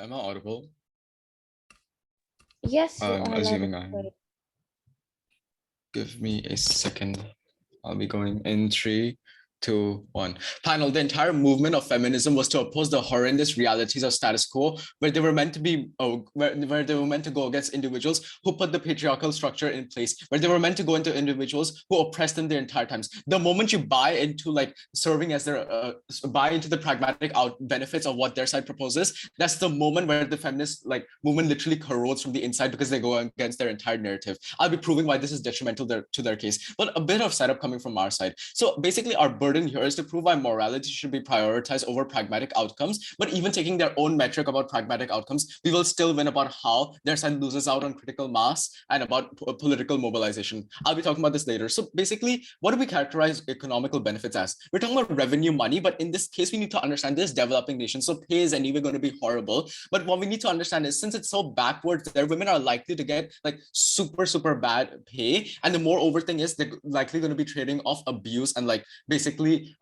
Am I audible? Yes, you I'm are loud assuming and I'm. clear. Give me a second. I'll be going in 3, 2, 1. Panel, the entire movement of feminism was to oppose the horrendous realities of status quo, where they were meant to be, where they were meant to go against individuals who put the patriarchal structure in place, where they were meant to go into individuals who oppressed them their entire times. The moment you buy into like serving as their, buy into the pragmatic benefits of what their side proposes, that's the moment where the feminist like movement literally corrodes from the inside because they go against their entire narrative. I'll be proving why this is detrimental to their case, but a bit of setup coming from our side. So basically our burden here is to prove why morality should be prioritized over pragmatic outcomes, but even taking their own metric about pragmatic outcomes, we will still win about how their side loses out on critical mass and about political mobilization. I'll be talking about this later. So basically, what do we characterize economical benefits as? We're talking about revenue, money, but in this case, we need to understand this developing nation. So pay is anyway going to be horrible. But what we need to understand is since it's so backwards there, women are likely to get like super bad pay. And the moreover thing is they're likely going to be trading off abuse and like basically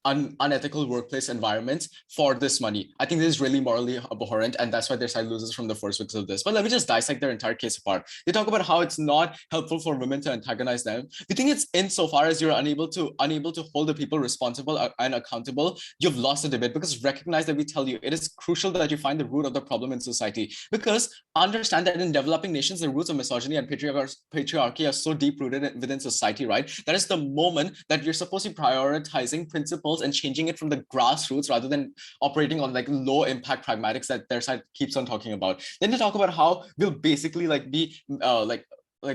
unethical workplace environments for this money. I think this is really morally abhorrent, and that's why their side loses from the first weeks of this. But let me just dissect their entire case apart. They talk about how it's not helpful for women to antagonize them. We think it's insofar as you're unable to hold the people responsible and accountable, you've lost the debate, because recognize that we tell you it is crucial that you find the root of the problem in society, because understand that in developing nations, the roots of misogyny and patriarchy are so deep rooted within society, right? That is the moment that you're supposed to be prioritizing principles and changing it from the grassroots rather than operating on like low impact pragmatics that their side keeps on talking about. Then they talk about how we'll basically like be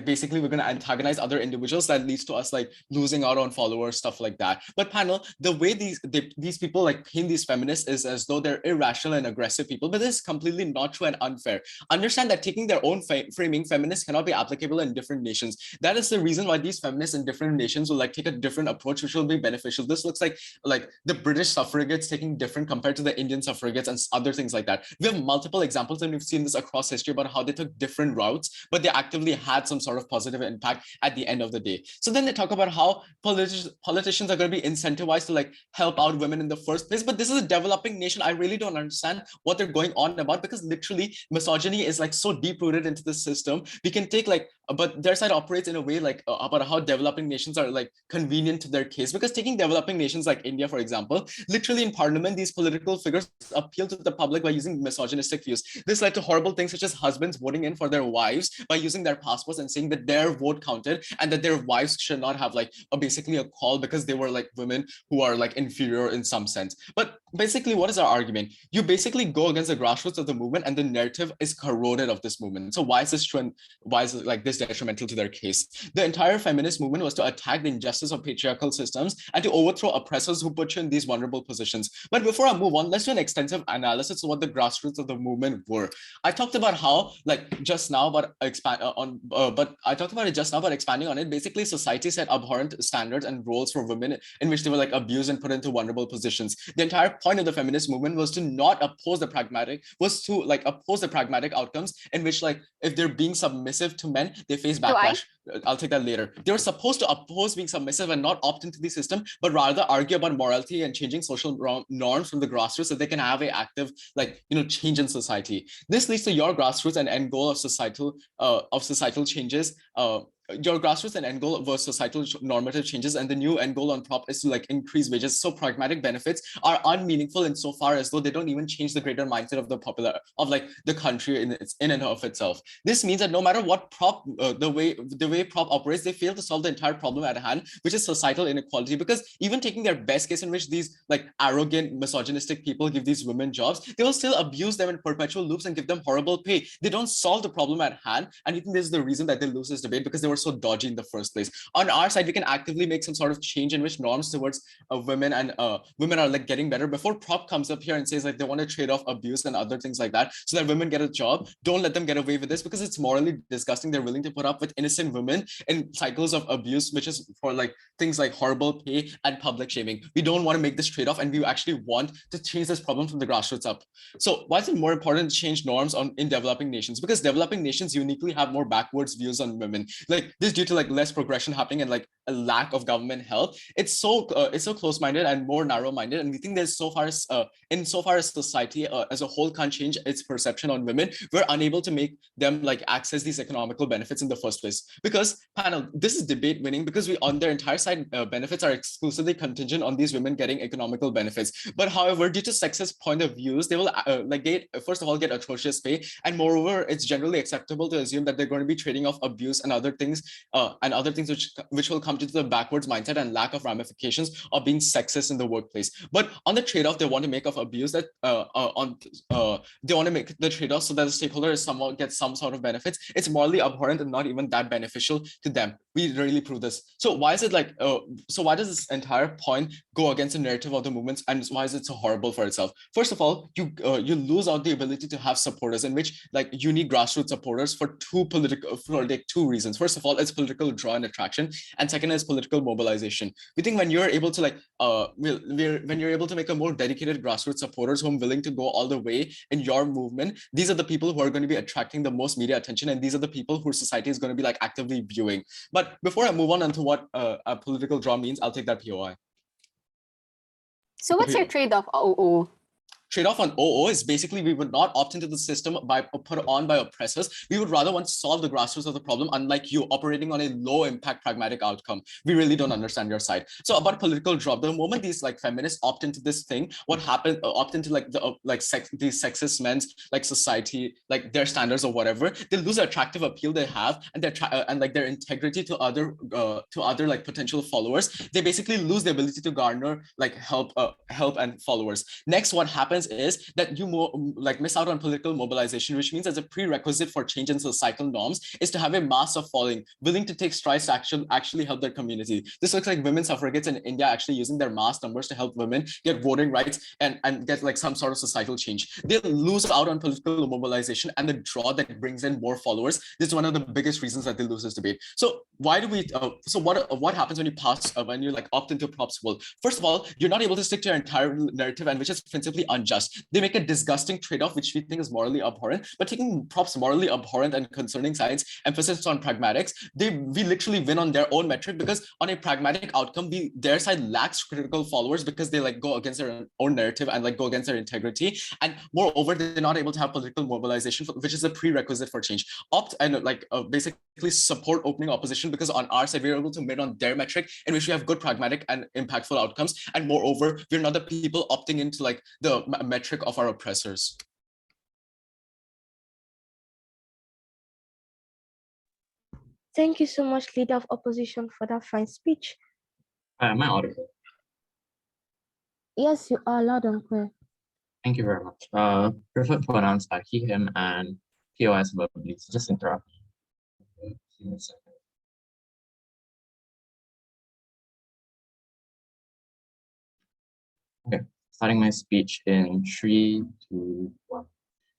basically we're going to antagonize other individuals that leads to us like losing out on followers, stuff like that. But panel, the way these people like paint these feminists is as though they're irrational and aggressive people, but this is completely not true and unfair. Understand that taking their own framing, feminists cannot be applicable in different nations. That is the reason why these feminists in different nations will like take a different approach, which will be beneficial. This looks like the British suffragettes taking different compared to the Indian suffragettes and other things like that. We have multiple examples and we've seen this across history about how they took different routes, but they actively had some sort of positive impact at the end of the day. So then they talk about how politicians are going to be incentivized to like help out women in the first place. But this is a developing nation. I really don't understand what they're going on about, because literally misogyny is like so deep rooted into the system. We can take like, but their side operates in a way like about how developing nations are like convenient to their case, because taking developing nations like India, for example, literally in parliament, these political figures appeal to the public by using misogynistic views. This led to horrible things such as husbands voting in for their wives by using their passports and saying that their vote counted and that their wives should not have like basically a call because they were like women who are like inferior in some sense. But basically, what is our argument? You basically go against the grassroots of the movement and the narrative is corroded of this movement. So why is this true and why is it like this detrimental to their case? The entire feminist movement was to attack the injustice of patriarchal systems and to overthrow oppressors who put you in these vulnerable positions. But before I move on, let's do an extensive analysis of what the grassroots of the movement were. I talked about how like just now, but I talked about it just now, but expanding on it, basically society set abhorrent standards and roles for women in which they were like abused and put into vulnerable positions. The entire point of the feminist movement was to not oppose the pragmatic, was to like oppose the pragmatic outcomes in which like if they're being submissive to men, they face backlash. I'll take that later. They were supposed to oppose being submissive and not opt into the system, but rather argue about morality and changing social norms from the grassroots so they can have a active like change in society. This leads to your grassroots and end goal of societal changes. Your grassroots and end goal were societal normative changes, and the new end goal on prop is to like increase wages. So pragmatic benefits are unmeaningful insofar as though they don't even change the greater mindset of the country in and of itself. This means that no matter what prop the way prop operates, they fail to solve the entire problem at hand, which is societal inequality. Because even taking their best case in which these like arrogant misogynistic people give these women jobs, they will still abuse them in perpetual loops and give them horrible pay. They don't solve the problem at hand, and I think this is the reason that they lose this debate, because they were so dodgy in the first place. On our side, we can actively make some sort of change in which norms towards women are like getting better. Before prop comes up here and says like they want to trade off abuse and other things like that so that women get a job, don't let them get away with this, because it's morally disgusting. They're willing to put up with innocent women in cycles of abuse, which is for like things like horrible pay and public shaming. We don't want to make this trade-off, and we actually want to change this problem from the grassroots up. So why is it more important to change norms in developing nations? Because developing nations uniquely have more backwards views on women. Like like this due to like less progression happening and like a lack of government help. It's so close-minded and more narrow-minded, and we think there's so far as insofar as society as a whole can't change its perception on women, we're unable to make them like access these economical benefits in the first place. Because panel, this is debate winning because we on their entire side benefits are exclusively contingent on these women getting economical benefits. But however, due to sexist point of views, they will first of all get atrocious pay, and moreover, it's generally acceptable to assume that they're going to be trading off abuse and other things which will come to the backwards mindset and lack of ramifications of being sexist in the workplace. But on the trade-off they want to make of abuse, that they want to make the trade-off so that the stakeholder is somewhat gets some sort of benefits, it's morally abhorrent and not even that beneficial to them. We really prove this. So why is it like so why does this entire point go against the narrative of the movements, and why is it so horrible for itself? First of all, you lose out the ability to have supporters, in which like you need grassroots supporters for two reasons. First of all, it's political draw and attraction, and second is political mobilization. We think when you're able to like when you're able to make a more dedicated grassroots supporters who are willing to go all the way in your movement, these are the people who are going to be attracting the most media attention, and these are the people who society is going to be like actively viewing. But before I move on into what a political draw means, I'll take that POI. So what's your trade-off, OO? Trade-off on OO is basically we would not opt into the system put on by oppressors. We would rather want to solve the grassroots of the problem, unlike you operating on a low impact pragmatic outcome. We really don't understand your side. So about political drop, the moment these like feminists opt into this thing, what happened, opt into like the these sexist men's like society, like their standards or whatever, they lose the attractive appeal they have, and and like their integrity to other like potential followers. They basically lose the ability to garner like help and followers. Next, what happens is that you miss out on political mobilization, which means as a prerequisite for change in societal norms is to have a mass of following willing to take strides to actually help their community. This looks like women suffragettes in India actually using their mass numbers to help women get voting rights and get like some sort of societal change. They lose out on political mobilization and the draw that brings in more followers. This is one of the biggest reasons that they lose this debate. So why do we so what happens when you pass when you like opt into props world? First of all, you're not able to stick to your entire narrative, and which is principally unjust. They make a disgusting trade-off, which we think is morally abhorrent. But taking props morally abhorrent and concerning sides, emphasis on pragmatics, we literally win on their own metric, because on a pragmatic outcome, their side lacks critical followers because they like go against their own narrative and like go against their integrity. And moreover, they're not able to have political mobilization, which is a prerequisite for change. Opt and basically support opening opposition, because on our side, we're able to win on their metric in which we have good pragmatic and impactful outcomes. And moreover, we're not the people opting into like the metric of our oppressors. Thank you so much, Leader of Opposition, for that fine speech. Am I audible? Yes, you are loud and clear. Thank you very much. Preferred pronouns are he, him, and POS verbally. So just interrupt. Give me a second. Okay, starting my speech in 3, 2, 1.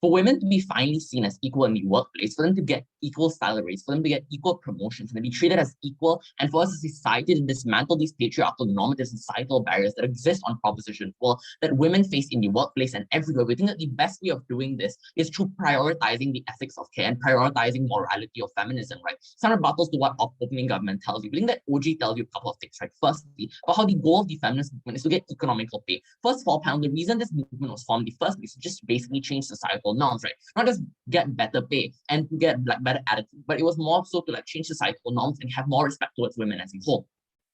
For women to be finally seen as equal in the workplace, for them to get equal salaries, for them to get equal promotions, for them to be treated as equal, and for us as a society to dismantle these patriarchal normative societal barriers that exist on proposition, well, that women face in the workplace and everywhere, we think that the best way of doing this is through prioritizing the ethics of care and prioritizing morality of feminism, right? Some rebuttals to what opening government tells you. We think that OG tells you a couple of things, right? Firstly, about how the goal of the feminist movement is to get economical pay. First of all, panel, the reason this movement was formed in the first place is just basically change societal norms, right? Not just get better pay and to get like better attitude, but it was more so to like change societal norms and have more respect towards women as a whole.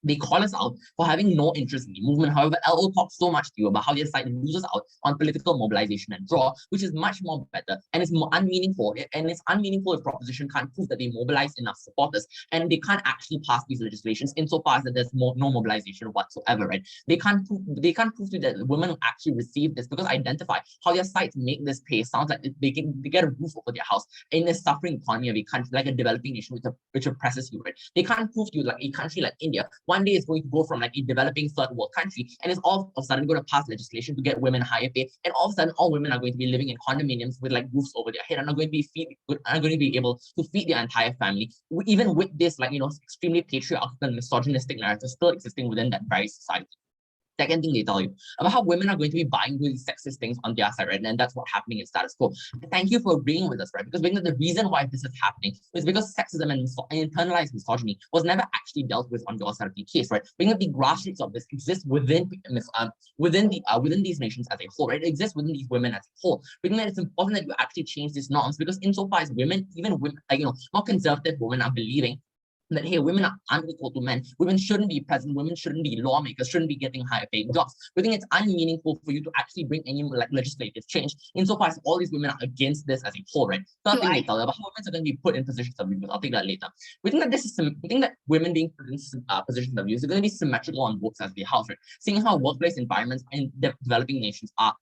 They call us out for having no interest in the movement. However, LO talks so much to you about how their side loses out on political mobilization and draw, which is much more better and it's more unmeaningful. And it's unmeaningful if proposition can't prove that they mobilize enough supporters and they can't actually pass these legislations insofar as that there's no mobilization whatsoever, right? They can't prove to you that women will actually receive this, because identify how their sides make this pay sounds like they get a roof over their house in a suffering economy of a country like a developing nation which oppresses you, right? They can't prove to you like a country like India one day is going to go from like a developing third world country and is all of a sudden going to pass legislation to get women higher pay, and all of a sudden all women are going to be living in condominiums with like roofs over their head and are going to be able to feed their entire family, even with this like extremely patriarchal and misogynistic narrative still existing within that very society. Second thing they tell you about how women are going to be buying these sexist things on their side, right? And that's what's happening in status quo. Thank you for agreeing with us, right? Because the reason why this is happening is because sexism and internalized misogyny was never actually dealt with on your side of the case, right? Because the grassroots of this exists within these nations as a whole, right? It exists within these women as a whole. Because it's important that you actually change these norms, because insofar as women, even women, more conservative women are believing that, hey, women are unequal to men. Women shouldn't be president. Women shouldn't be lawmakers. Shouldn't be getting higher paying jobs. We think it's unmeaningful for you to actually bring any legislative change, insofar as all these women are against this as a whole, right? Third thing they tell you about how women are going to be put in positions of abuse. I'll take that later. We think that women being put in positions of abuse are going to be symmetrical on both sides of the house, right? Seeing how workplace environments in developing nations are,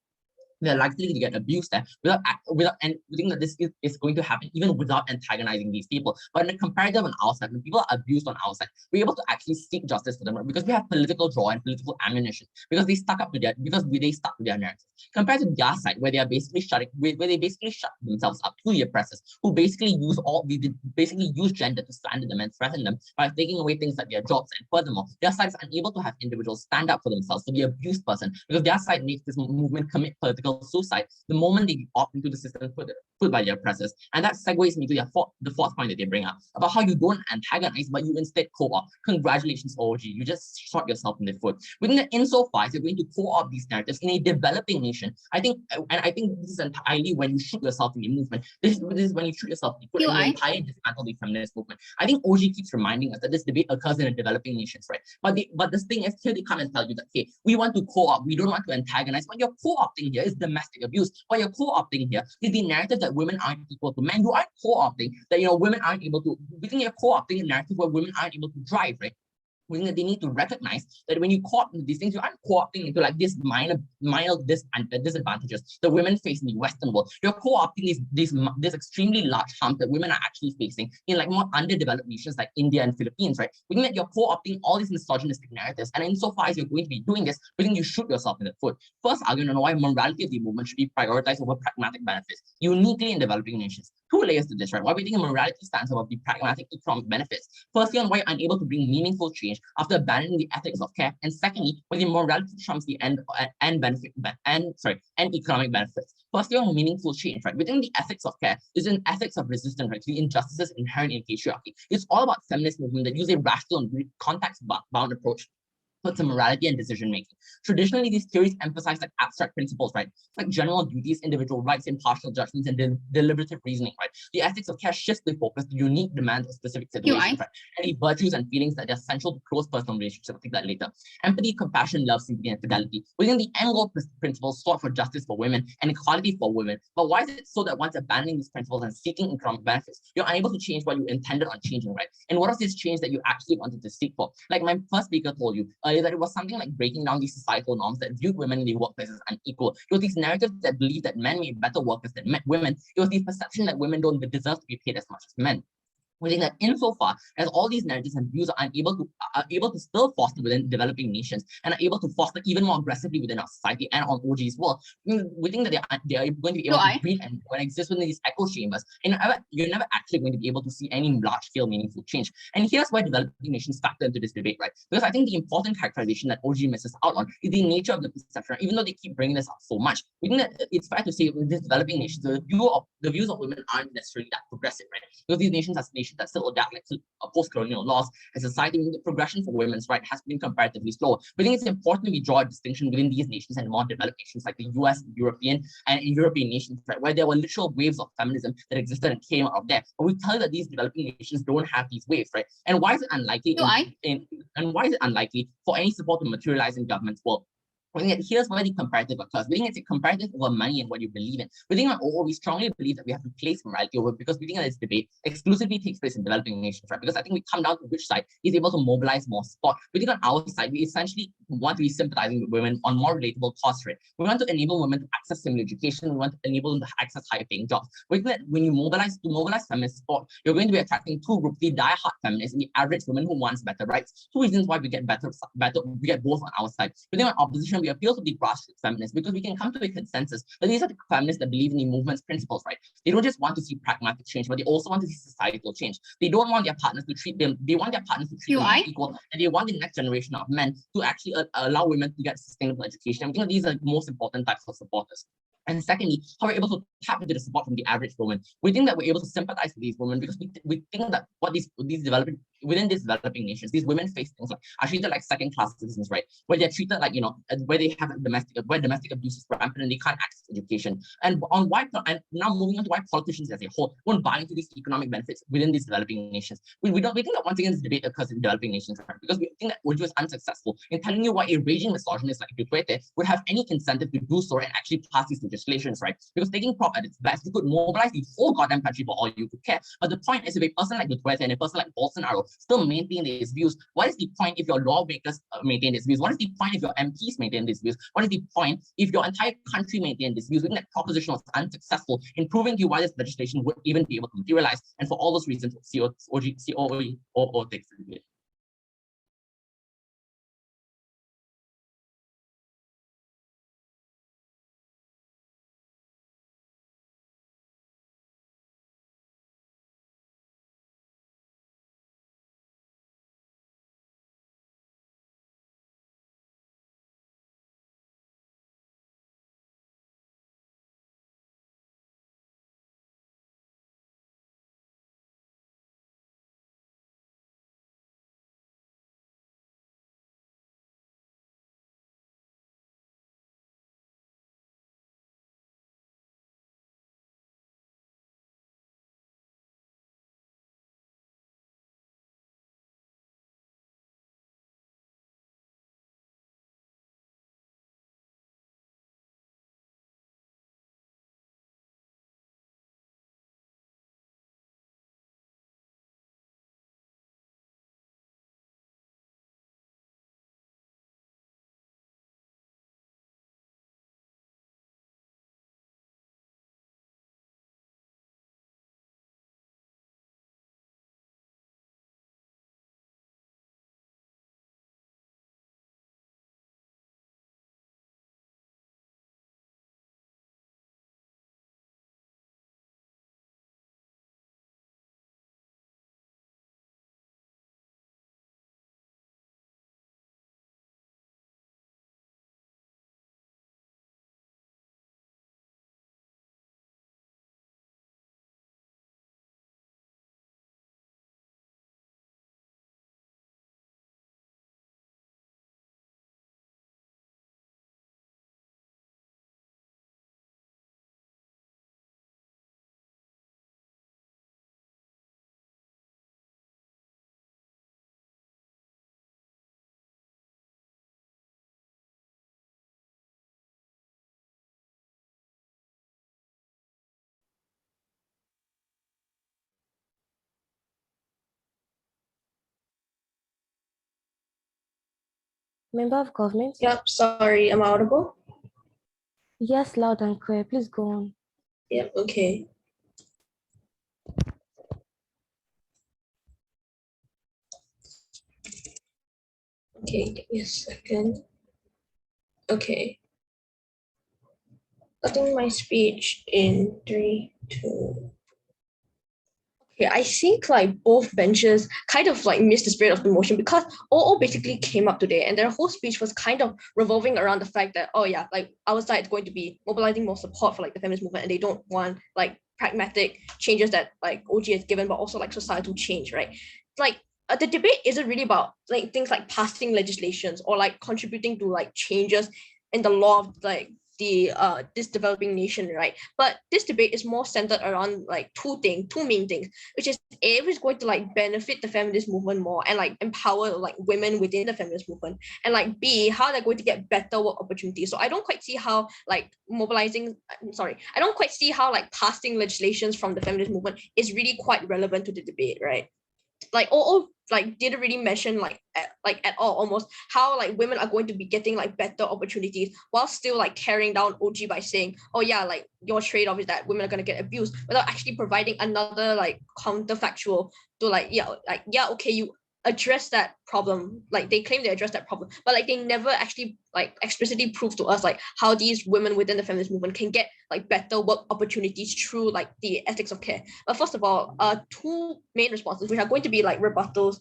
they're likely to get abused there and we think that this is going to happen even without antagonizing these people. But in a comparative on our side, when people are abused on our side, we're able to actually seek justice for them, right? Because we have political draw and political ammunition, because they stuck to their narrative. Compared to their side, where they are basically shut themselves up to the oppressors, who basically use gender to slander them and threaten them by taking away things like their jobs. And furthermore, their side is unable to have individuals stand up for themselves, for the abused person, because their side makes this movement commit political suicide the moment they opt into the system put by their oppressors. And that segues me to the fourth point that they bring up about how you don't antagonize, but you instead co-opt. Congratulations, OG, you just shot yourself in the foot. Within the insofar as you're going to co-opt these narratives in a developing nation, I think this is entirely when you shoot yourself in the movement. This is when you shoot yourself in the foot and you entire dismantle the feminist movement. I think OG keeps reminding us that this debate occurs in the developing nations, right? But this thing is, here they come and tell you that, hey, we want to co-opt, we don't want to antagonize. What you're co-opting here is domestic abuse. What you're co-opting here is the narrative that women aren't equal to men. You aren't co-opting that, women aren't able to. We think you're co-opting a narrative where women aren't able to drive, right? We think that they need to recognize that when you co-opt these things, you aren't co-opting into like this minor disadvantages that women face in the Western world. You're co-opting this extremely large harm that women are actually facing in like more underdeveloped nations like India and Philippines, right? We think that you're co-opting all these misogynistic narratives, and insofar as you're going to be doing this, we think you shoot yourself in the foot. First argument on why morality of the movement should be prioritized over pragmatic benefits, uniquely in developing nations. Two layers to this, right? Why we think morality stands above the pragmatic economic benefits. Firstly, on why you're unable to bring meaningful change after abandoning the ethics of care, and secondly, when the morality trumps the end economic benefits. Firstly, on meaningful change, right? Within the ethics of care is an ethics of resistance, right, to the injustices inherent in patriarchy. It's all about feminist movement that use a rational and context-bound approach to morality and decision making. Traditionally, these theories emphasize like abstract principles, right? Like general duties, individual rights, impartial judgments, and deliberative reasoning, right? The ethics of care shifts the focus to unique demands of specific situations, right? And the virtues and feelings that are essential to close personal relationships. I'll take that later. Empathy, compassion, love, sympathy, and fidelity. Within the end goal principles sought for justice for women and equality for women. But why is it so that once abandoning these principles and seeking economic benefits, you're unable to change what you intended on changing, right? And what was this change that you actually wanted to seek for? Like my first speaker told you, that it was something like breaking down these societal norms that viewed women in the workplace as unequal. It was these narratives that believed that men made better workers than women. It was the perception that women don't deserve to be paid as much as men. We think that insofar as all these narratives and views are able to still foster within developing nations and are able to foster even more aggressively within our society and on OG's world, we think that they are going to be able to breed and exist within these echo chambers. And you're never actually going to be able to see any large-scale meaningful change. And here's why developing nations factor into this debate, right? Because I think the important characterization that OG misses out on is the nature of the perception. Even though they keep bringing this up so much, we think that it's fair to say with these developing nations, the views of women aren't necessarily that progressive, right? Because these nations are nations that still adapt like to post-colonial laws. As a society, the progression for women's rights has been comparatively slow. But I think it's important that we draw a distinction within these nations and more developed nations like the US, European nations, right, where there were literal waves of feminism that existed and came out of there. But we tell you that these developing nations don't have these waves, right? And why is it unlikely? And why is it unlikely for any support to materialize in government's world? I think that here's where the comparative occurs. We think it's a comparative over money and what you believe in. We think we strongly believe that we have to place morality over, because we think that this debate exclusively takes place in developing nations, right? Because I think we come down to which side is able to mobilize more support. We think on our side, we essentially want to be sympathizing with women on more relatable costs, right? We want to enable women to access similar education. We want to enable them to access higher paying jobs. We think that when you mobilize feminist support, you're going to be attracting two groups, the die-hard feminists and the average woman who wants better rights. Two reasons why we get both on our side. We think on opposition hand, we appeal to the grassroots feminists because we can come to a consensus that these are the feminists that believe in the movement's principles, right? They don't just want to see pragmatic change, but they also want to see societal change. They don't want their partners to treat them, they want their partners to treat them as equal, and they want the next generation of men to actually allow women to get sustainable education. I think these are the most important types of supporters. And secondly, how we're able to tap into the support from the average woman. We think that we're able to sympathize with these women because we think that what these developing within these developing nations, these women face things like are treated like second-class citizens, right? Where they're treated like, you know, where they have domestic abuse is rampant and they can't access education. And now moving on to why politicians as a whole won't buy into these economic benefits within these developing nations. We think that once again this debate occurs in developing nations, right? Because we think that Oju is unsuccessful in telling you why a raging misogynist like Duterte would have any incentive to do so and actually pass these legislations, right? Because taking prop at its best, you could mobilize the whole goddamn country for all you could care. But the point is, if a person like Duterte and a person like Bolsonaro still maintain these views, what is the point if your lawmakers maintain these views? What is the point if your MPs maintain these views? What is the point if your entire country maintains these views? We think that proposition was unsuccessful in proving to you why this legislation would even be able to materialize. And for all those reasons, COO takes the lead. Member of government? Yep, sorry, am I audible? Yes, loud and clear. Please go on. Yep, okay. Okay, give me a second. Okay. Starting my speech in 3, 2. Okay, I think like both benches kind of like missed the spirit of the motion because OO basically came up today and their whole speech was kind of revolving around the fact that, oh yeah, like our side is going to be mobilizing more support for like the feminist movement and they don't want like pragmatic changes that like OG has given, but also like societal change, right? Like the debate isn't really about like things like passing legislations or like contributing to like changes in the law of like this developing nation, right? But this debate is more centered around like two main things, which is A, if it's going to like benefit the feminist movement more and like empower like women within the feminist movement, and like B, how they're going to get better work opportunities. So I don't quite see how like I don't quite see how like passing legislations from the feminist movement is really quite relevant to the debate, right? Like like didn't really mention like at all almost how like women are going to be getting like better opportunities while still like tearing down OG by saying, oh yeah, like your trade-off is that women are going to get abused, without actually providing another like counterfactual to like, yeah, okay, address that problem. Like they claim they address that problem, but like they never actually like explicitly prove to us like how these women within the feminist movement can get like better work opportunities through like the ethics of care. But first of all, two main responses which are going to be like rebuttals,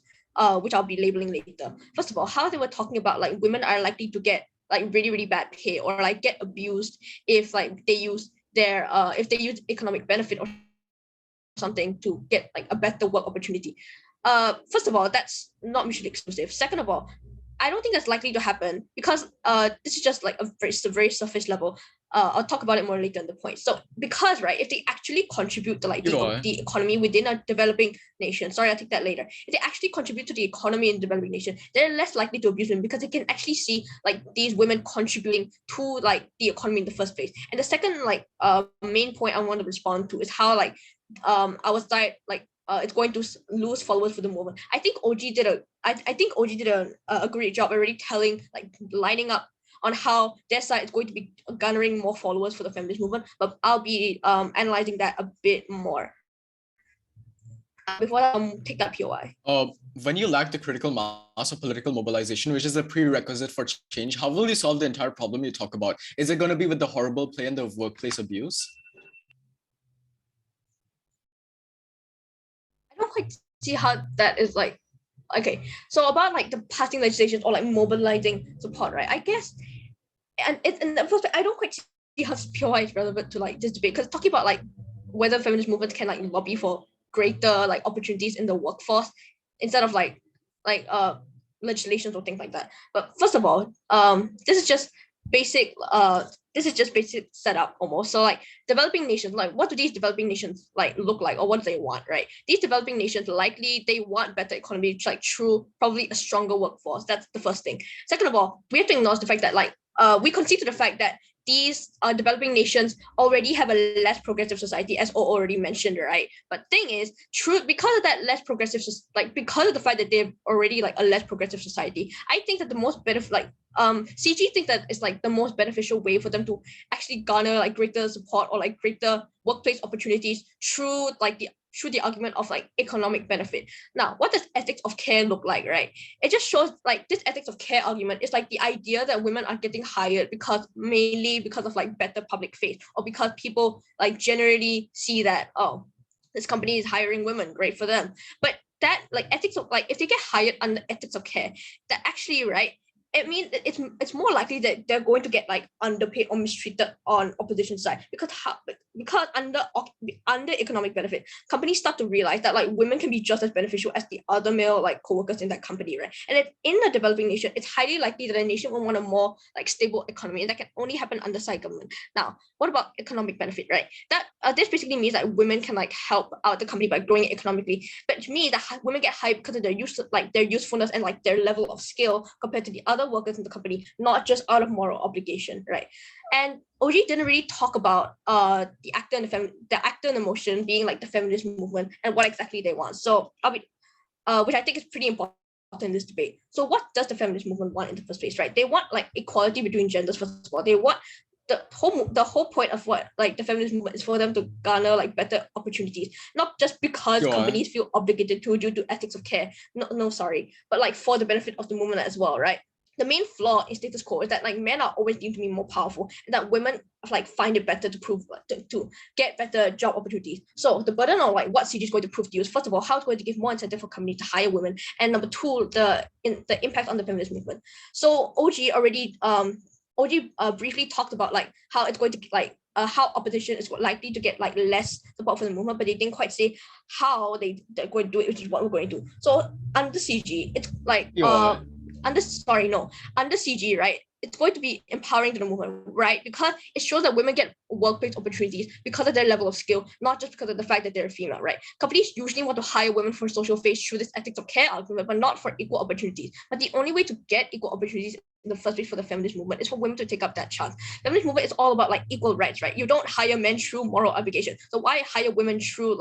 which I'll be labeling later. First of all, how they were talking about like women are likely to get like really, really bad pay or like get abused if like they use their if they use economic benefit or something to get like a better work opportunity. First of all, that's not mutually exclusive. Second of all, I don't think that's likely to happen because this is just like a very surface level. I'll talk about it more later in the point. So because right, if they actually contribute to like the economy within a developing nation, sorry, I'll take that later. If they actually contribute to the economy in developing nation, they're less likely to abuse women because they can actually see like these women contributing to like the economy in the first place. And the second like main point I want to respond to is how like our side like it's going to lose followers for the movement. I think OG did a great job already telling like lining up on how their side is going to be garnering more followers for the feminist movement, but I'll be analyzing that a bit more. Before I take that POI. When you lack the critical mass of political mobilization, which is a prerequisite for change, how will you solve the entire problem you talk about? Is it going to be with the horrible play and the workplace abuse? I don't quite see how that is like, okay. So about like the passing legislation or like mobilizing support, right? I guess, and it's in the first place, I don't quite see how POI is relevant to like this debate because talking about like whether feminist movements can like lobby for greater like opportunities in the workforce instead of like legislations or things like that. But first of all, this is just basic setup almost. So like developing nations, like what do these developing nations like look like or what do they want, right? These developing nations likely they want better economy like through probably a stronger workforce. That's the first thing. Second of all, we have to acknowledge the fact that like we concede to the fact that these developing nations already have a less progressive society, as already mentioned, right? But thing is, true because of that less progressive, like because of the fact that they're already like a less progressive society, I think that the most benefit, like CG thinks that it's like the most beneficial way for them to actually garner like greater support or like greater workplace opportunities through the argument of like economic benefit. Now, what does ethics of care look like, right? It just shows like this ethics of care argument is like the idea that women are getting hired mainly because of like better public face or because people like generally see that, oh, this company is hiring women, great for them. But that like ethics of like if they get hired under ethics of care, that actually, right, it means it's more likely that they're going to get like underpaid or mistreated on opposition side because under economic benefit, companies start to realize that like women can be just as beneficial as the other male like co-workers in that company, right? And in the developing nation, it's highly likely that a nation will want a more like stable economy, and that can only happen under side government. Now, what about economic benefit, right? That this basically means that women can like help out the company by growing it economically. But to me, that women get hired because of their usefulness and like their level of skill compared to the other workers in the company, not just out of moral obligation, right? And OG didn't really talk about the actor and the motion being like the feminist movement and what exactly they want. So I'll be, which I think is pretty important in this debate. So what does the feminist movement want in the first place, right? They want like equality between genders. First of all, they want the whole point of what like the feminist movement is for them to garner like better opportunities, not just because companies feel obligated to due to ethics of care. No, sorry, but like for the benefit of the movement as well, right? The main flaw in status quo is that like men are always deemed to be more powerful and that women like find it better to get better job opportunities. So the burden on like what CG is going to prove to you is, first of all, how it's going to give more incentive for companies to hire women, and number two, the impact on the feminist movement. So OG briefly talked about like how it's going to like how opposition is likely to get like less support for the movement, but they didn't quite say how they're going to do it, which is what we're going to do. So under CG, it's like under CG, right? It's going to be empowering to the movement, right? Because it shows that women get workplace opportunities because of their level of skill, not just because of the fact that they're female, right? Companies usually want to hire women for social face through this ethics of care argument, but not for equal opportunities. But the only way to get equal opportunities in the first place for the feminist movement is for women to take up that chance. Feminist movement is all about like equal rights, right? You don't hire men through moral obligation. So why hire women through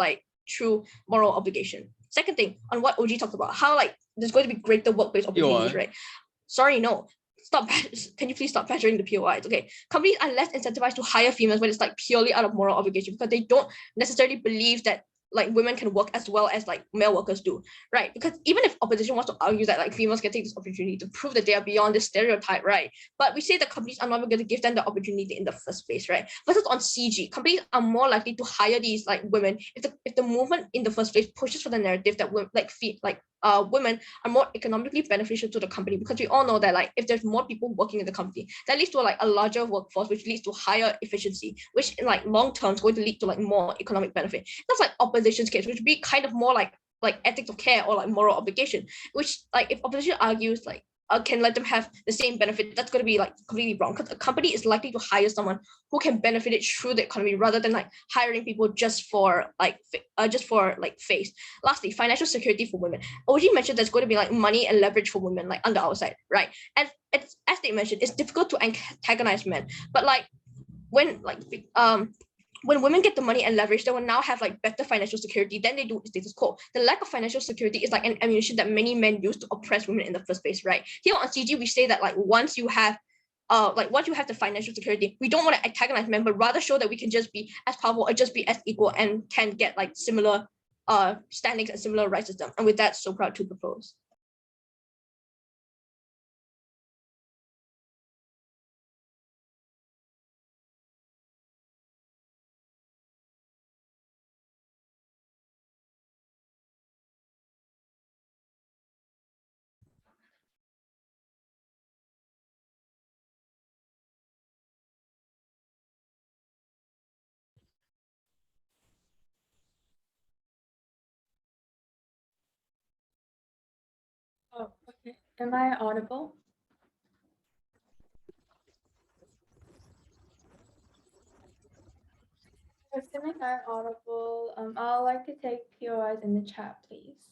moral obligation? Second thing, on what OG talked about, how like there's going to be greater workplace opportunities, right? Sorry, no. Stop. Can you please stop badgering the POIs? Okay. Companies are less incentivized to hire females when it's like purely out of moral obligation because they don't necessarily believe that like women can work as well as like male workers do, right? Because even if opposition wants to argue that like females can take this opportunity to prove that they are beyond this stereotype, right? But we say that companies are not going to give them the opportunity in the first place, right? Versus on CG, companies are more likely to hire these like women if the movement in the first place pushes for the narrative that women are more economically beneficial to the company, because we all know that like if there's more people working in the company, that leads to like a larger workforce, which leads to higher efficiency, which in like long term is going to lead to like more economic benefit. That's like opposition's case, which would be kind of more like ethics of care or like moral obligation, which like if opposition argues like can let them have the same benefit, that's going to be like completely wrong, because a company is likely to hire someone who can benefit it through the economy rather than like hiring people just for face. Lastly, financial security for women. OG mentioned there's going to be like money and leverage for women like under our side, right? And it's, as they mentioned, it's difficult to antagonize men, but like when women get the money and leverage, they will now have like better financial security than they do in status quo. The lack of financial security is like an ammunition that many men use to oppress women in the first place, right? Here on CG, we say that like once you have the financial security, we don't want to antagonize men, but rather show that we can just be as powerful or just be as equal and can get like similar standings and similar rights as them. And with that, so proud to propose. Oh, okay. Am I audible? Assuming I'm audible, I'd like to take POIs in the chat, please.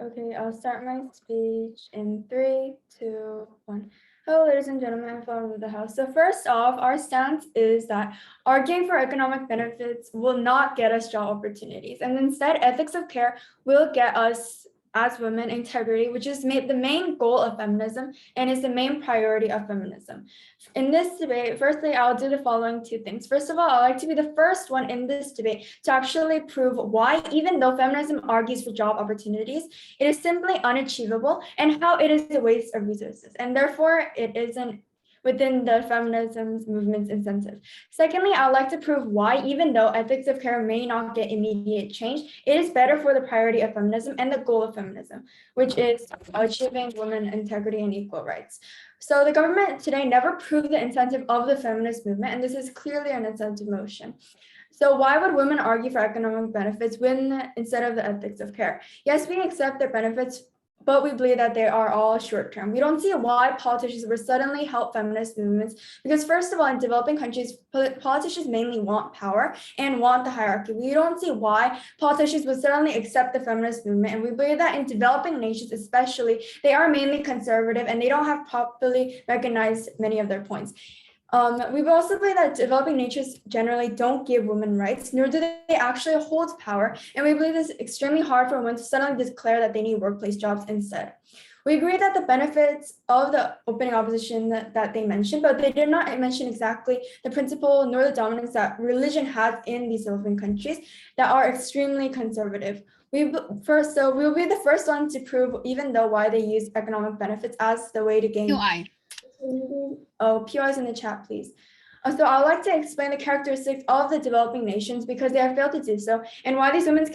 Okay, I'll start my speech in 3, 2, 1. Hello, ladies and gentlemen, and fellows of the House. So first off, our stance is that arguing for economic benefits will not get us job opportunities, and instead, ethics of care will get us, as women, integrity, which is the main goal of feminism and is the main priority of feminism. In this debate, firstly, I'll do the following 2 things. First of all, I'd like to be the first one in this debate to actually prove why, even though feminism argues for job opportunities, it is simply unachievable, and how it is a waste of resources, and therefore it isn't within the feminism movement's incentive. Secondly, I'd like to prove why, even though ethics of care may not get immediate change, it is better for the priority of feminism and the goal of feminism, which is achieving women integrity and equal rights. So the government today never proved the incentive of the feminist movement, and this is clearly an incentive motion. So why would women argue for economic benefits instead of the ethics of care? Yes, we accept their benefits, but we believe that they are all short-term. We don't see why politicians would suddenly help feminist movements, because first of all, in developing countries, politicians mainly want power and want the hierarchy. We don't see why politicians would suddenly accept the feminist movement, and we believe that in developing nations especially, they are mainly conservative and they don't have properly recognized many of their points. We also believe that developing nations generally don't give women rights, nor do they actually hold power. And we believe it's extremely hard for women to suddenly declare that they need workplace jobs instead. We agree that the benefits of the opening opposition that they mentioned, but they did not mention exactly the principle nor the dominance that religion has in these developing countries that are extremely conservative. We will be the first one to prove, even though why they use economic benefits as the way to gain. UI. Oh, POIs in the chat, please. So I'd like to explain the characteristics of the developing nations because they have failed to do so, and why these women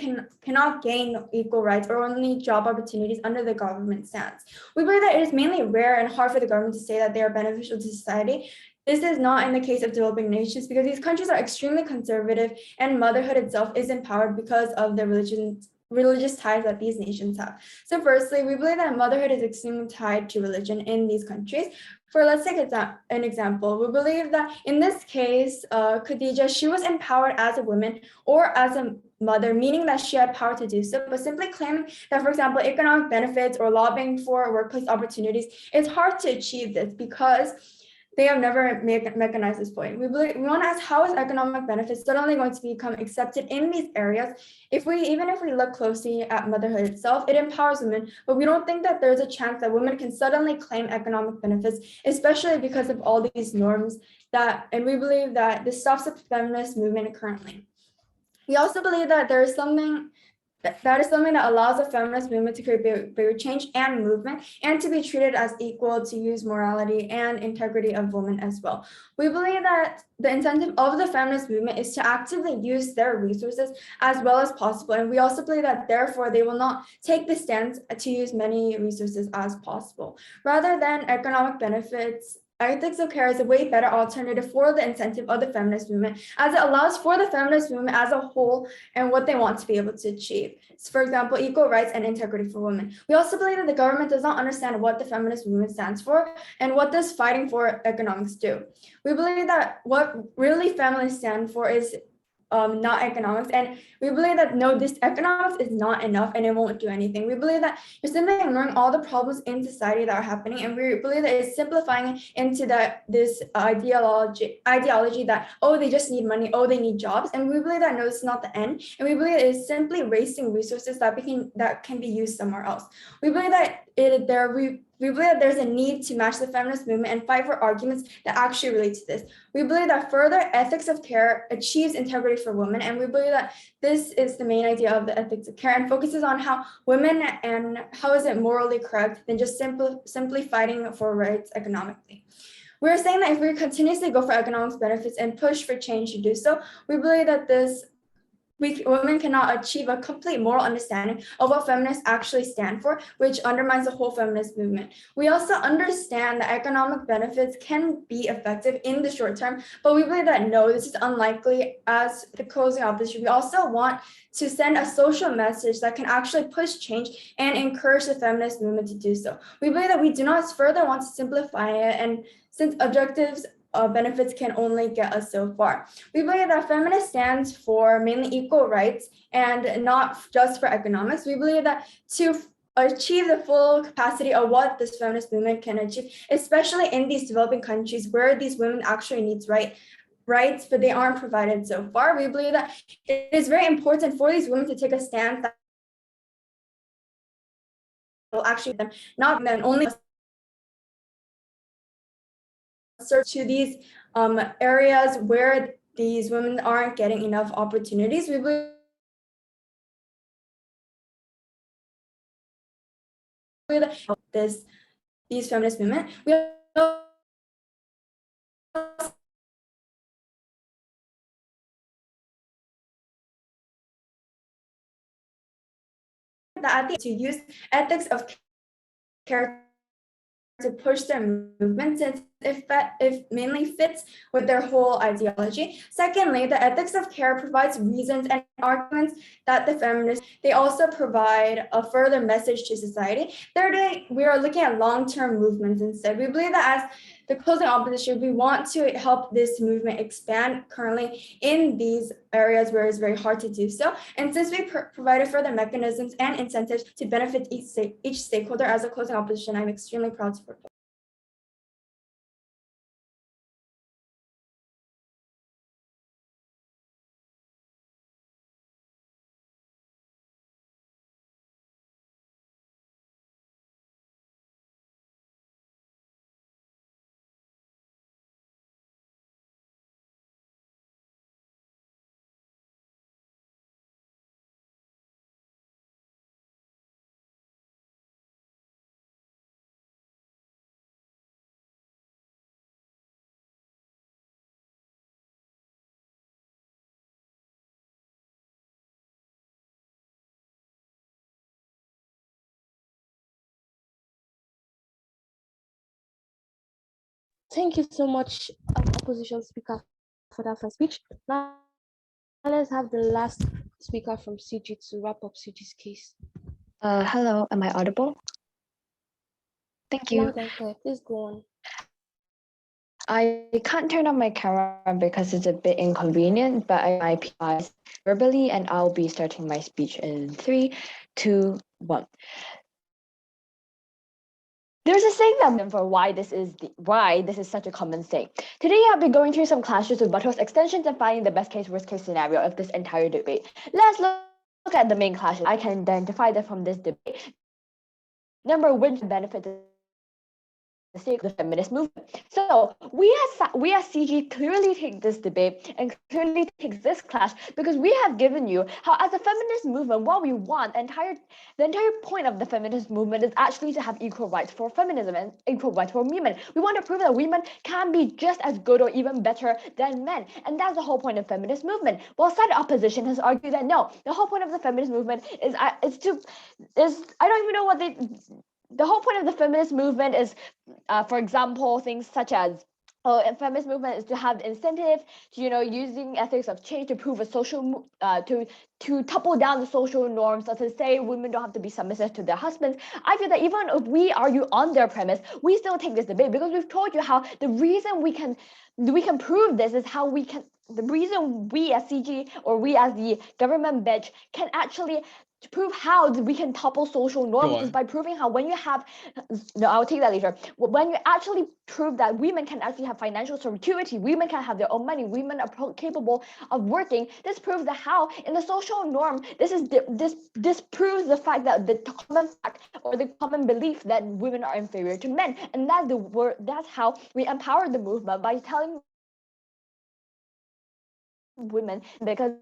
cannot gain equal rights or only job opportunities under the government stance. We believe that it is mainly rare and hard for the government to say that they are beneficial to society. This is not in the case of developing nations because these countries are extremely conservative, and motherhood itself is empowered because of the religious ties that these nations have. So firstly, we believe that motherhood is extremely tied to religion in these countries. Let's take an example. We believe that in this case, Khadija, she was empowered as a woman or as a mother, meaning that she had power to do so, but simply claiming that, for example, economic benefits or lobbying for workplace opportunities, it's hard to achieve this because they have never mechanized this point. We want to ask, how is economic benefits suddenly going to become accepted in these areas? Even if we look closely at motherhood itself, it empowers women, but we don't think that there's a chance that women can suddenly claim economic benefits, especially because of all these norms and we believe that this stops the feminist movement currently. We also believe that there is something that is something that allows the feminist movement to create bigger change and movement and to be treated as equal to use morality and integrity of women as well. We believe that the incentive of the feminist movement is to actively use their resources as well as possible. And we also believe that therefore they will not take the stance to use many resources as possible. Rather than economic benefits, ethics of care is a way better alternative for the incentive of the feminist movement, as it allows for the feminist movement as a whole and what they want to be able to achieve. So for example, equal rights and integrity for women. We also believe that the government does not understand what the feminist movement stands for and what does fighting for economics do. We believe that what really feminists stand for is not economics. And we believe that no, this economics is not enough and it won't do anything. We believe that you're simply ignoring all the problems in society that are happening. And we believe that it's simplifying it into this ideology that, oh, they just need money, oh, they need jobs. And we believe that no, it's not the end. And we believe it is simply wasting resources that can be used somewhere else. We believe that we believe that there's a need to match the feminist movement and fight for arguments that actually relate to this. We believe that further ethics of care achieves integrity for women, and we believe that this is the main idea of the ethics of care and focuses on how women and how is it morally correct than just simply fighting for rights economically. We're saying that if we continuously go for economics benefits and push for change to do so, we believe that women cannot achieve a complete moral understanding of what feminists actually stand for, which undermines the whole feminist movement. We also understand that economic benefits can be effective in the short term, but we believe that no, this is unlikely as the closing opposition. We also want to send a social message that can actually push change and encourage the feminist movement to do so. We believe that we do not further want to simplify it, and since objectives benefits can only get us so far. We believe that feminist stands for mainly equal rights and not just for economics. We believe that to achieve the full capacity of what this feminist movement can achieve, especially in these developing countries where these women actually need rights, but they aren't provided so far. We believe that it is very important for these women to take a stance that will actually them, not then only search to these areas where these women aren't getting enough opportunities. We believe that these feminist movement. We that I think to use ethics of care to push their movement, since if mainly fits with their whole ideology. Secondly, the ethics of care provides reasons and arguments that the feminists, they also provide a further message to society. Thirdly, we are looking at long-term movements instead. We believe that as the closing opposition, we want to help this movement expand currently in these areas where it's very hard to do so. And since we provided further mechanisms and incentives to benefit each stakeholder as a closing opposition, I'm extremely proud to propose. Thank you so much, opposition speaker, for that first speech. Now let's have the last speaker from CG to wrap up CG's case. Hello, am I audible? Thank you. Loud and clear. Please go on. I can't turn on my camera because it's a bit inconvenient, but I PIs verbally, and I'll be starting my speech in 3, 2, 1. There's a saying that for why this is such a common saying. Today I'll be going through some clashes with buttress extensions and finding the best case, worst case scenario of this entire debate. Let's look at the main clashes. I can identify them from this debate. Number, which benefit sake of the feminist movement. So we as CG clearly take this debate and clearly takes this clash because we have given you how as a feminist movement, what we want, the entire point of the feminist movement is actually to have equal rights for feminism and equal rights for women. We want to prove that women can be just as good or even better than men. And that's the whole point of feminist movement. While side opposition has argued that no, the whole point of the feminist movement is I don't even know what the whole point of the feminist movement is, for example, things such as and feminist movement is to have incentive to using ethics of change to prove a social to topple down the social norms, such as say women don't have to be submissive to their husbands. I feel that even if we argue on their premise, we still take this debate because we've told you how the reason we can prove this is how we can. The reason we as CG or we as the government bench can actually to prove how we can topple social norms is by proving how when you have, no, I'll take that later. When you actually prove that women can actually have financial security, women can have their own money, women are capable of working. This proves that how in the social norm, this proves the fact that the common fact or the common belief that women are inferior to men, and that's how we empower the movement by telling women, because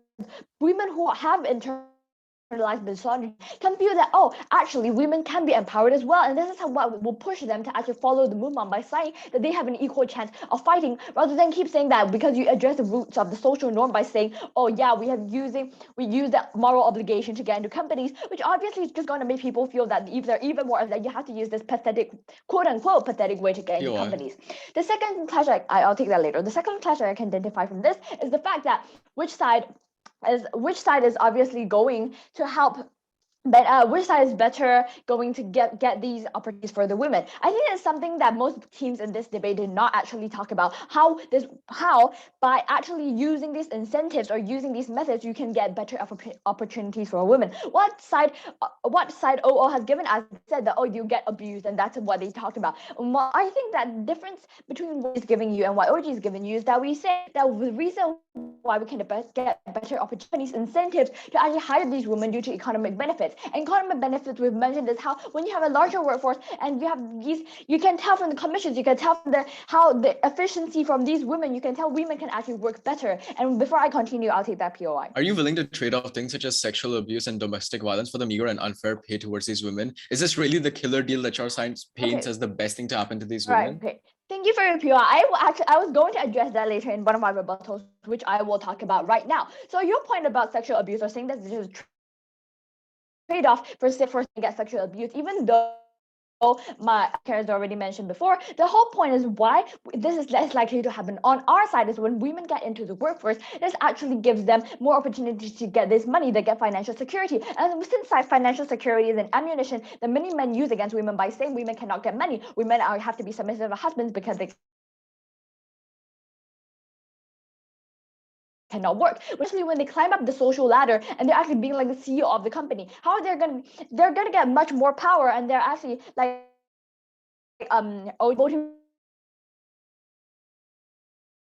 women who have internalized misogyny can feel that actually women can be empowered as well, and this is what will push them to actually follow the movement by saying that they have an equal chance of fighting, rather than keep saying that because you address the roots of the social norm by saying we use that moral obligation to get into companies, which obviously is just going to make people feel that even more that you have to use this pathetic, quote unquote pathetic way to get into companies. The second clash, I'll take that later. The second clash I can identify from this is the fact that which side is obviously going to help, but which side is better going to get these opportunities for the women. I think it's something that most teams in this debate did not actually talk about, how by actually using these incentives or using these methods you can get better opportunities for women. What side OO has given us said that you get abused, and that's what they talked about. I think that difference between what is giving you and what OG is giving you is that we say that the reason why we can get better opportunities, incentives to actually hire these women due to economic benefits. And economic benefits we've mentioned is how when you have a larger workforce and you have these, you can tell from the commissions, you can tell from how the efficiency from these women, you can tell women can actually work better. And before I continue, I'll take that POI. Are you willing to trade off things such as sexual abuse and domestic violence for the meager and unfair pay towards these women? Is this really the killer deal that your science paints as the best thing to happen to these women? Okay. Thank you for your POI. I was going to address that later in one of my rebuttals, which I will talk about right now. So your point about sexual abuse, or saying that this is a trade-off for get sexual abuse, even though my Karen's already mentioned before, the whole point is why this is less likely to happen on our side is when women get into the workforce, this actually gives them more opportunities to get this money, they get financial security. And since financial security is an ammunition that many men use against women by saying women cannot get money, women have to be submissive to husbands because they cannot work, especially when they climb up the social ladder and they're actually being like the CEO of the company. How they're gonna get much more power, and they're actually like voting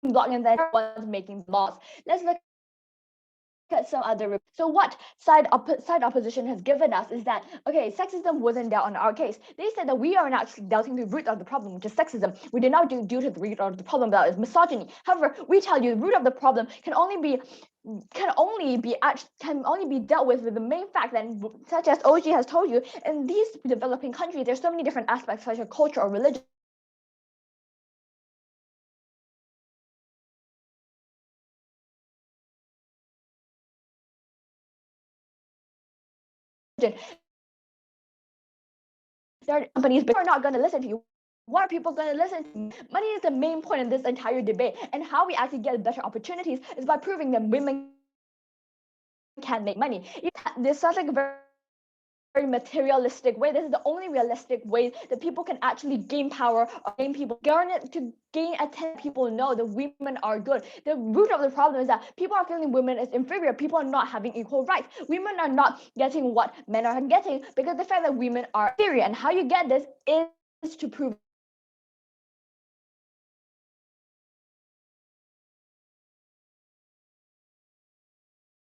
block, and then one's making laws. Let's look at some other. So what side opposition has given us is that, okay, sexism wasn't there on our case. They said that we are not actually dealing with the root of the problem, which is sexism. We did not due to the root of the problem, that is misogyny. However, we tell you the root of the problem can only be dealt with the main fact that, such as OG has told you, in these developing countries, there's so many different aspects such as culture or religion. Companies are not going to listen to you. What are people going to listen to? Money is the main point in this entire debate, and how we actually get better opportunities is by proving that women can make money. This sounds like a very materialistic way. This is the only realistic way that people can actually gain power or gain people. To gain attention, people know that women are good. The root of the problem is that people are feeling women as inferior. People are not having equal rights. Women are not getting what men are getting because the fact that women are inferior. And how you get this is to prove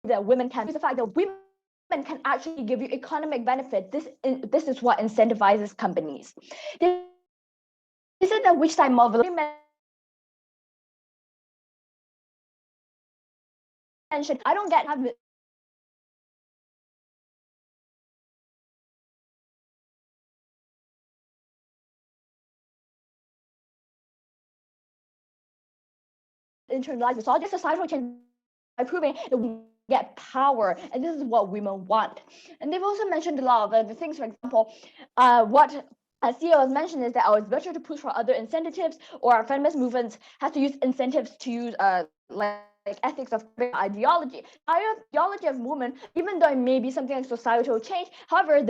that women can. The fact that women can actually give you economic benefit. This is what incentivizes companies. isn't a which side model mentioned. I don't get have internalized misogyny, societal change by proving that we get power, and this is what women want. And they've also mentioned a lot of other things. For example, what CEO has mentioned is that it's better to push for other incentives, or our feminist movements have to use incentives to use like ethics of ideology. Ideology of women, even though it may be something like societal change, however,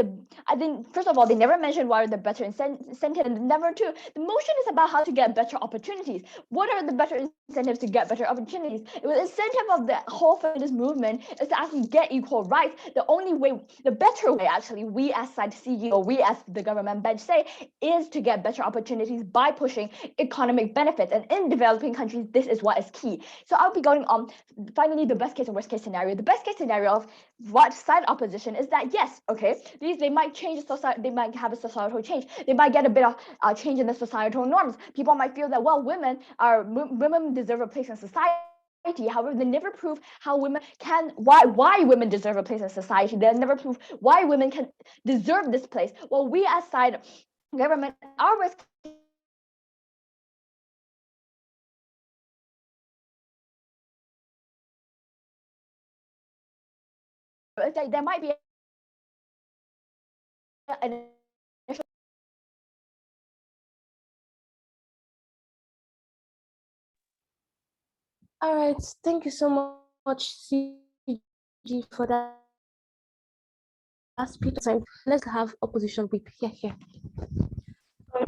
I think first of all, they never mentioned what are the better incentives, and number two, the motion is about how to get better opportunities. What are the better incentives to get better opportunities? It was incentive of the whole feminist movement is to actually get equal rights. The only way, the better way actually, we as side CG or we as the government bench say, is to get better opportunities by pushing economic benefits. And in developing countries, this is what is key. So I'll be going on finally the best case and worst case scenario. The best case scenario of what side opposition is that yes, okay, they might change society, they might have a societal change, they might get a bit of change in the societal norms. People might feel that well, women deserve a place in society. However, they never prove how women can why women deserve a place in society. They never prove why women can deserve this place. Well, we as side government, our risk there might be an All right, thank you so much, CG, for that speech. Let's have opposition whip here.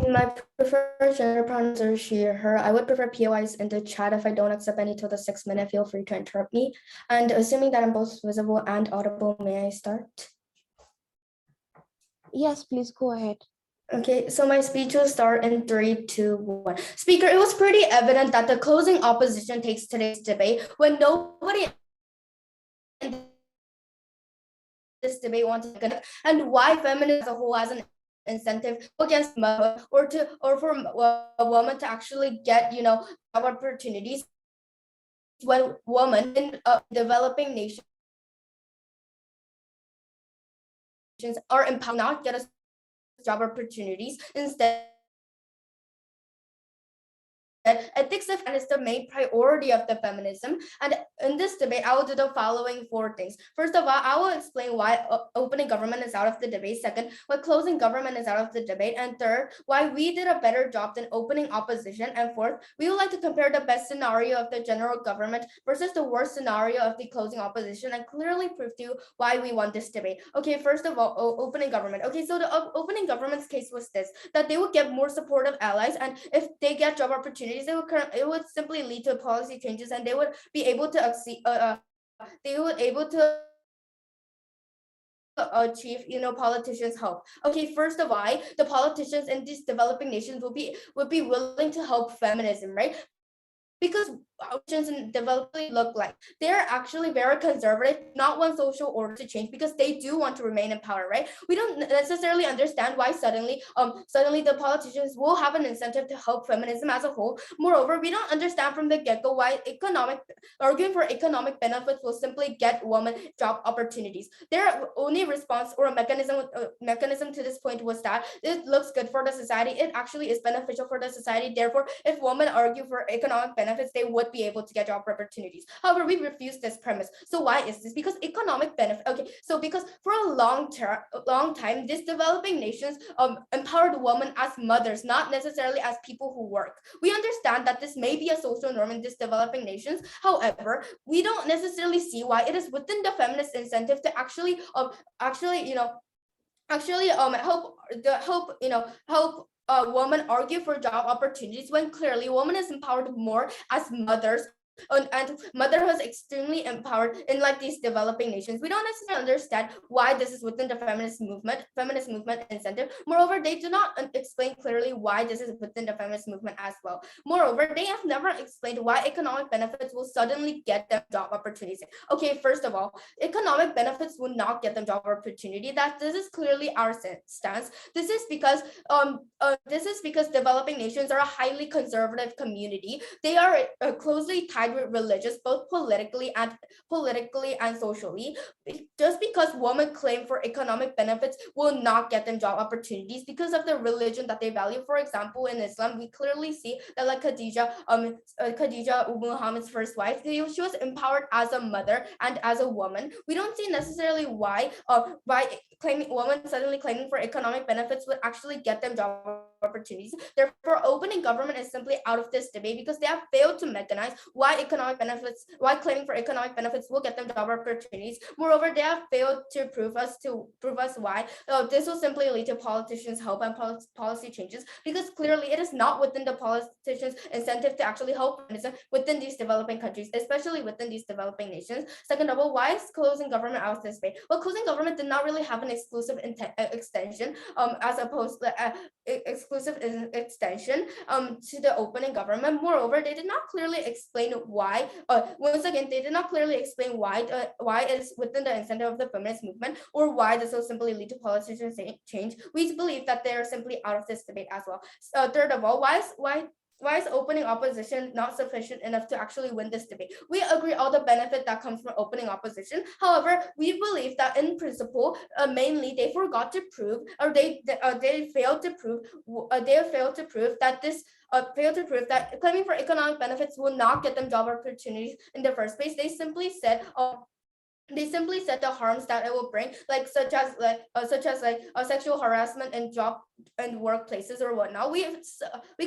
My preferred gender pronouns are she or her. I would prefer POIs in the chat. If I don't accept any till the 6 minute, feel free to interrupt me. And assuming that I'm both visible and audible, may I start? Yes, please go ahead. Okay, so my speech will start in 3, 2, 1. Speaker, it was pretty evident that the closing opposition takes today's debate when nobody in this debate wants to connect, and why feminism as a whole has an incentive against mother or for a woman to actually get job opportunities when women in developing nations are empowered not get us job opportunities. Instead, ethics is the main priority of the feminism. And in this debate, I will do the following 4 things. First of all, I will explain why opening government is out of the debate. Second, why closing government is out of the debate. And third, why we did a better job than opening opposition. And fourth, we would like to compare the best scenario of the general government versus the worst scenario of the closing opposition and clearly prove to you why we won this debate. Okay, first of all, opening government. Okay, so the opening government's case was this, that they would get more supportive allies, and if they get job opportunities, it would simply lead to policy changes, and they would be able to achieve politicians' hope. Okay, first of all, the politicians in these developing nations would be willing to help feminism, right? Because options in developing look like they're actually very conservative, not want social order to change because they do want to remain in power, right? We don't necessarily understand why suddenly the politicians will have an incentive to help feminism as a whole. Moreover, we don't understand from the get-go why arguing for economic benefits will simply get women job opportunities. Their only response or a mechanism to this point was that it looks good for the society. It actually is beneficial for the society. Therefore, if women argue for economic benefits, they would be able to get job opportunities. However, we refuse this premise. So why is this? Because economic benefit. Okay, so because for a long time, these developing nations empowered women as mothers, not necessarily as people who work. We understand that this may be a social norm in these developing nations. However, we don't necessarily see why it is within the feminist incentive to actually help women argue for job opportunities when clearly women is empowered more as mothers, and motherhood is extremely empowered in like these developing nations. We don't necessarily understand why this is within the feminist movement incentive. Moreover, they do not explain clearly why this is within the feminist movement as well. Moreover, they have never explained why economic benefits will suddenly get them job opportunities. Okay, first of all, economic benefits will not get them job opportunity. That this is clearly our stance. This is because developing nations are a highly conservative community. They are closely tied with religious, both politically and socially. Just because women claim for economic benefits will not get them job opportunities because of the religion that they value. For example, in Islam, we clearly see that like Khadija, Muhammad's first wife, she was empowered as a mother and as a woman. We don't see necessarily why women suddenly claiming for economic benefits would actually get them job opportunities. Therefore, opening government is simply out of this debate because they have failed to mechanize why claiming for economic benefits will get them job opportunities. Moreover, they have failed to prove us why this will simply lead to politicians' help and policy changes, because clearly it is not within the politicians' incentive to actually help feminism within these developing countries, especially within these developing nations. Second of all, why is closing government out of this debate? Well, closing government did not really have an exclusive extension as opposed to exclusive extension to the opening government. Moreover, they did not clearly explain why. Once again, they did not clearly explain why it is within the incentive of the feminist movement, or why this will simply lead to politician change. We believe that they are simply out of this debate as well. Third of all, why is opening opposition not sufficient enough to actually win this debate? We agree all the benefit that comes from opening opposition. However, we believe that in principle, mainly they forgot to prove, or they failed to prove that claiming for economic benefits will not get them job opportunities in the first place. They simply said the harms that it will bring, such as sexual harassment and job and workplaces or whatnot. We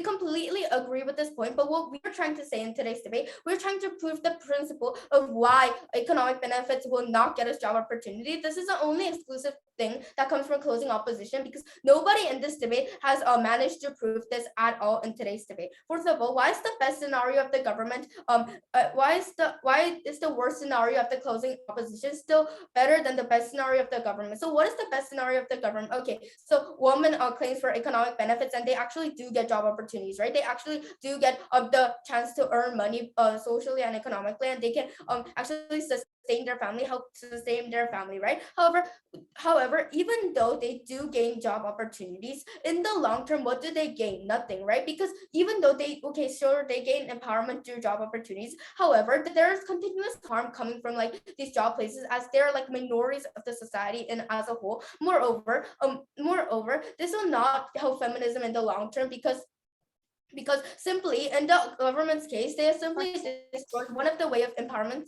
completely agree with this point, but what we're trying to say in today's debate, we're trying to prove the principle of why economic benefits will not get us job opportunity. This is the only exclusive thing that comes from closing opposition, because nobody in this debate has managed to prove this at all in today's debate. Fourth of all, why is the best scenario of the government why is the worst scenario of the closing opposition still better than the best scenario of the government? So what is the best scenario of the government? Okay, so women claims for economic benefits, and they actually do get job opportunities, right? They actually do get the chance to earn money socially and economically, and they can actually sustain their family, help sustain their family, right? However, even though they do gain job opportunities, in the long term, what do they gain? Nothing, right? Because even though they gain empowerment through job opportunities, however, there is continuous harm coming from these job places, as they're minorities of the society and as a whole. Moreover, this will not help feminism in the long term, because simply in the government's case, they have simply destroyed one of the way of empowerment.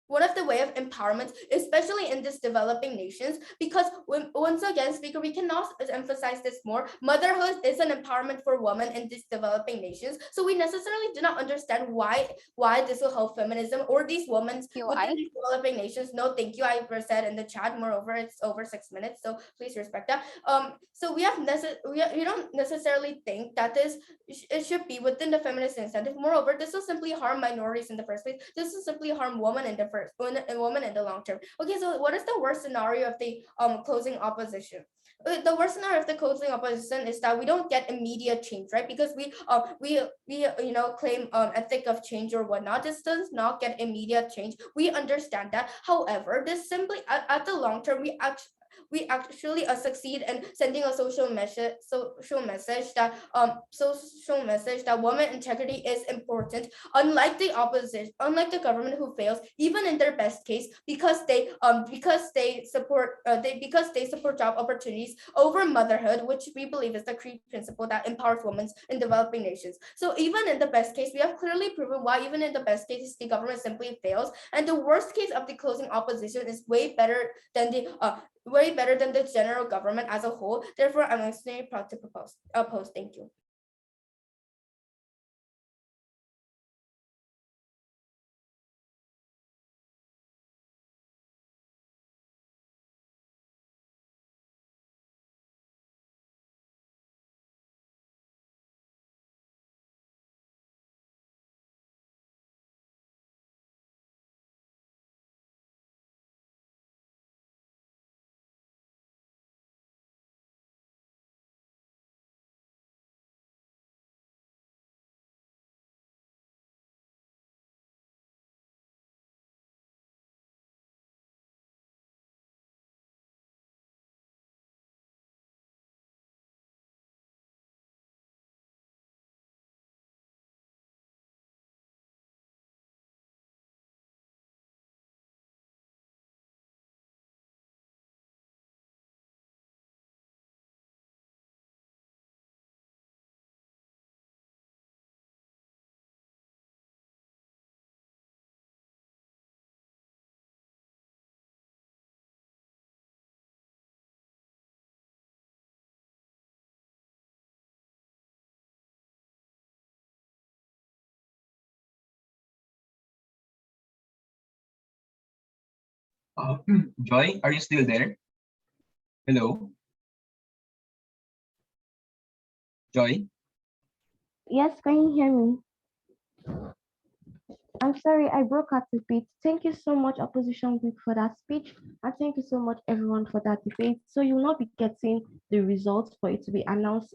One of the way of empowerment, especially in these developing nations, because once again, speaker, we cannot emphasize this more. Motherhood is an empowerment for women in these developing nations. So we necessarily do not understand why this will help feminism or these women within these developing nations. No, thank you. I said in the chat. Moreover, it's over 6 minutes, so please respect that. So we don't necessarily think that it should be within the feminist incentive. Moreover, this will simply harm minorities in the first place. This will simply harm women in the women in the long term. Okay, so what is the worst scenario of the closing opposition? The worst scenario of the closing opposition is that we don't get immediate change, right? Because we claim ethic of change or whatnot. This does not get immediate change. We understand that. However, this simply at the long term, we actually succeed in sending a social message that women integrity is important, unlike the government, who fails even in their best case, because they support job opportunities over motherhood, which we believe is the key principle that empowers women in developing nations. So even in the best case, we have clearly proven why even in the best case the government simply fails, and the worst case of the closing opposition is way better than the general government as a whole. Therefore, I'm extremely proud to oppose. Thank you. Joy, are you still there? Hello? Joy? Yes, can you hear me? I'm sorry, I broke out a bit. Thank you so much, Opposition Group, for that speech. And thank you so much, everyone, for that debate. So you will not be getting the results for it to be announced in